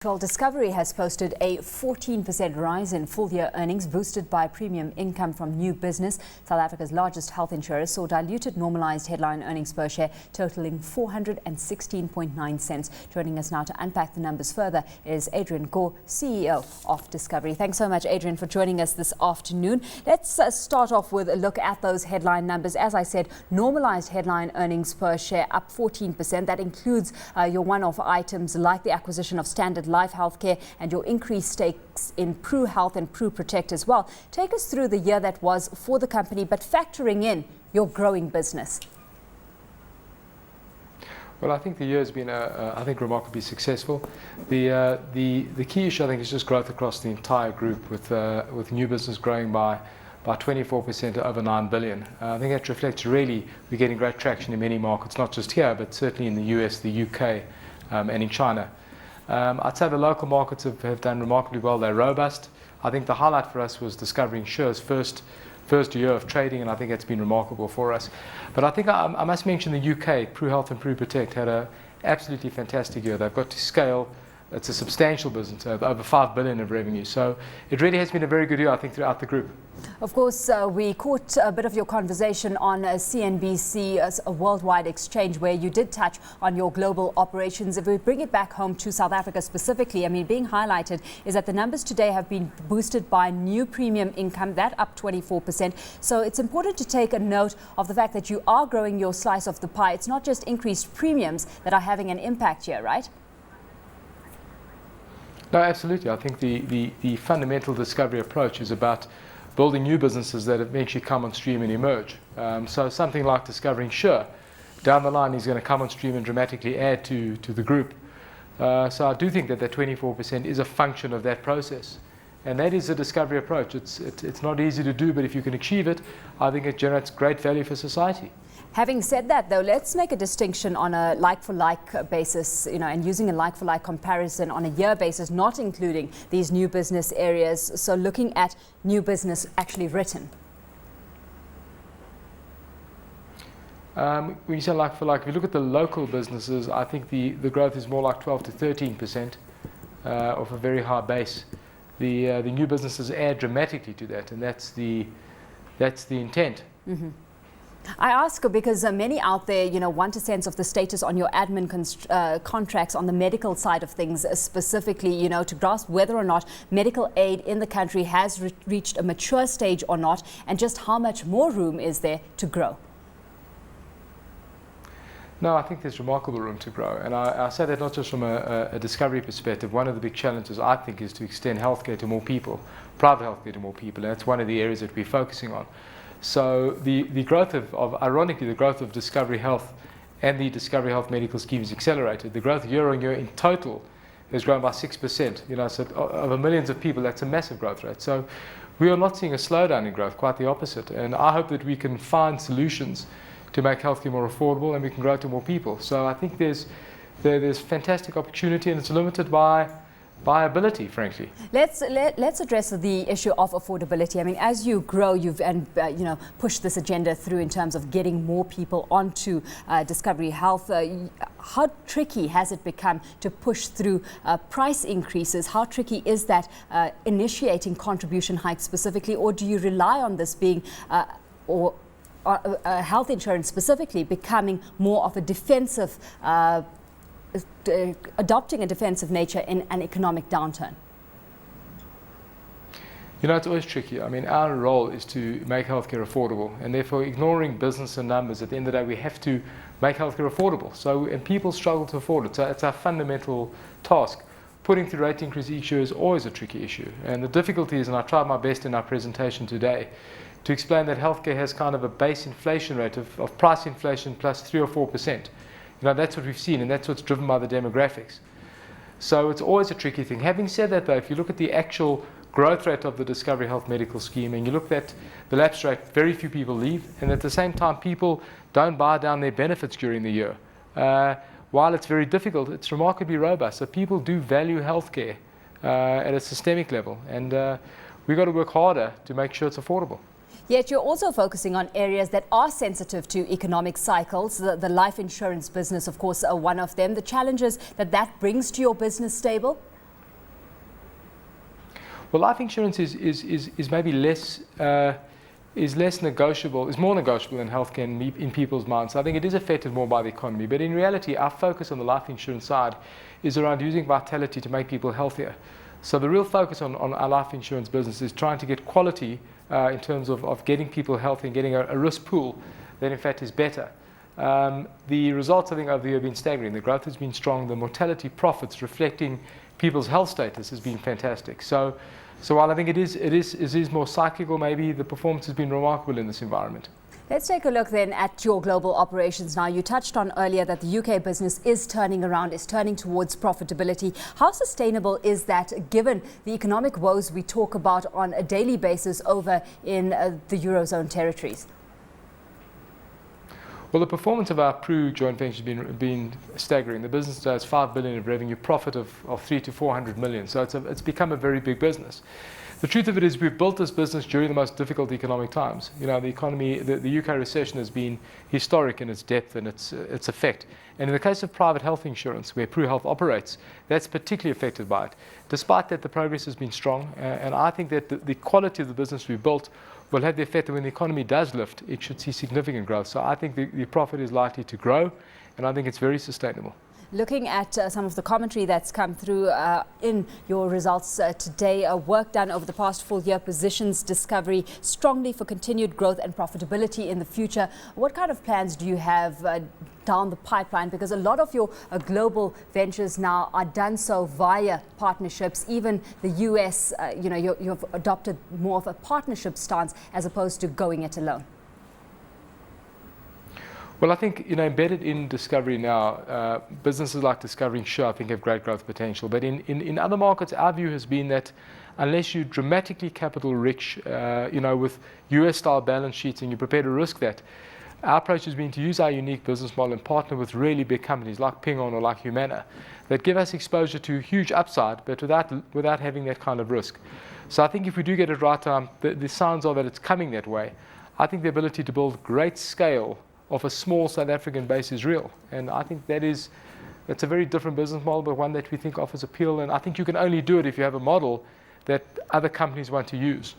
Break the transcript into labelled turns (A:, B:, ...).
A: Well, Discovery has posted a 14% rise in full-year earnings boosted by premium income from new business. South Africa's largest health insurer saw diluted normalized headline earnings per share totaling 416.9 cents. Joining us now to unpack the numbers further is Adrian Gore, CEO of Discovery. Thanks so much, Adrian, for joining us this afternoon. Let's start off with a look at those headline numbers. As I said, normalized headline earnings per share up 14%. That includes your one-off items like the acquisition of Standard Life Healthcare and your increased stakes in Pru Health and Pru Protect as well. Take us through the year that was for the company, but factoring in your growing business.
B: Well, I think the year has been, remarkably successful. The key issue, I think, is just growth across the entire group, with new business growing by 24% to over 9 billion. I think that reflects really we're getting great traction in many markets, not just here, but certainly in the US, the UK, and in China. I'd say the local markets have done remarkably well. They're robust. I think the highlight for us was Discovery Insure's first year of trading, and I think it's been remarkable for us. But I think I must mention the UK, Pru Health and Pru Protect had an absolutely fantastic year. They've got to scale. It's a substantial business, over 5 billion of revenue. So it really has been a very good year, I think, throughout the group.
A: Of course, we caught a bit of your conversation on CNBC, a worldwide exchange, where you did touch on your global operations. If we bring it back home to South Africa specifically, I mean, being highlighted is that the numbers today have been boosted by new premium income, that up 24%. So it's important to take a note of the fact that you are growing your slice of the pie. It's not just increased premiums that are having an impact here, right?
B: No, absolutely. I think the fundamental Discovery approach is about building new businesses that eventually come on stream and emerge. So something like Discovery Insure, down the line is going to come on stream and dramatically add to the group. So I do think that 24% is a function of that process. And that is a Discovery approach. It's not easy to do, but if you can achieve it, I think it generates great value for society.
A: Having said that, though, let's make a distinction on a like-for-like basis, and using a like-for-like comparison on a year basis, not including these new business areas. So looking at new business actually written.
B: When you say like-for-like, if you look at the local businesses, I think the growth is more like 12 to 13% off a very high base. The new businesses add dramatically to that, and that's the intent.
A: Mm-hmm. I ask because many out there, want a sense of the status on your admin contracts on the medical side of things, specifically, to grasp whether or not medical aid in the country has reached a mature stage or not, and just how much more room is there to grow.
B: No, I think there's remarkable room to grow. And I say that not just from a Discovery perspective. One of the big challenges, I think, is to extend healthcare to more people, private healthcare to more people. And that's one of the areas that we're focusing on. So the growth ironically, the growth of Discovery Health and the Discovery Health medical schemes accelerated. The growth year on year in total has grown by 6%. So over millions of people, that's a massive growth rate. So we are not seeing a slowdown in growth, quite the opposite. And I hope that we can find solutions to make healthcare more affordable and we can grow to more people. So I think there's fantastic opportunity, and it's limited by ability, frankly.
A: Let's address the issue of affordability. I mean, as you grow, you've pushed this agenda through in terms of getting more people onto Discovery Health. How tricky has it become to push through price increases? How tricky is that initiating contribution hikes specifically, or do you rely on this being health insurance specifically becoming more of a defensive adopting a defensive nature in an economic downturn?
B: It's always tricky. I mean, our role is to make healthcare affordable, and therefore ignoring business and numbers, at the end of the day, we have to make healthcare affordable. And people struggle to afford it. So it's our fundamental task. Putting through rate increase each year is always a tricky issue. And the difficulty is, and I tried my best in our presentation today, to explain that healthcare has kind of a base inflation rate of price inflation plus 3 or 4%. That's what we've seen, and that's what's driven by the demographics. So it's always a tricky thing. Having said that, though, if you look at the actual growth rate of the Discovery Health medical scheme and you look at the lapse rate, very few people leave, and at the same time, people don't buy down their benefits during the year. While it's very difficult, it's remarkably robust. So people do value healthcare at a systemic level, and we've got to work harder to make sure it's affordable.
A: Yet you're also focusing on areas that are sensitive to economic cycles. The life insurance business, of course, are one of them. The challenges that brings to your business stable?
B: Well, life insurance is maybe less negotiable, is more negotiable in healthcare in people's minds. So I think it is affected more by the economy. But in reality, our focus on the life insurance side is around using Vitality to make people healthier. So the real focus on our life insurance business is trying to get quality in terms of getting people healthy and getting a risk pool that in fact is better. The results I think over the year have been staggering. The growth has been strong. The mortality profits reflecting people's health status has been fantastic. So while I think it is more cyclical, maybe the performance has been remarkable in this environment.
A: Let's take a look then at your global operations now. You touched on earlier that the UK business is turning around, is turning towards profitability. How sustainable is that given the economic woes we talk about on a daily basis over in the Eurozone territories?
B: Well, the performance of our Pru joint venture has been staggering. The business does 5 billion of revenue, profit of 300 to 400 million. So it's become a very big business. The truth of it is we've built this business during the most difficult economic times. You know, the economy, the UK recession has been historic in its depth and its effect. And in the case of private health insurance, where Pru Health operates, that's particularly affected by it. Despite that, the progress has been strong. And I think that the quality of the business we've built will have the effect that when the economy does lift, it should see significant growth. So I think the profit is likely to grow, and I think it's very sustainable.
A: Looking at some of the commentary that's come through in your results today, work done over the past full year positions Discovery strongly for continued growth and profitability in the future. What kind of plans do you have down the pipeline? Because a lot of your global ventures now are done so via partnerships. Even the US, you've adopted more of a partnership stance as opposed to going it alone.
B: Well, I think, embedded in Discovery now, businesses like Discovery and Sure, I think, have great growth potential. But in other markets, our view has been that unless you're dramatically capital rich, with US-style balance sheets and you're prepared to risk that, our approach has been to use our unique business model and partner with really big companies like Ping An or like Humana that give us exposure to huge upside, but without having that kind of risk. So I think if we do get it right, the signs are that it's coming that way. I think the ability to build great scale of a small South African base is real. And I think that's a very different business model, but one that we think offers appeal. And I think you can only do it if you have a model that other companies want to use.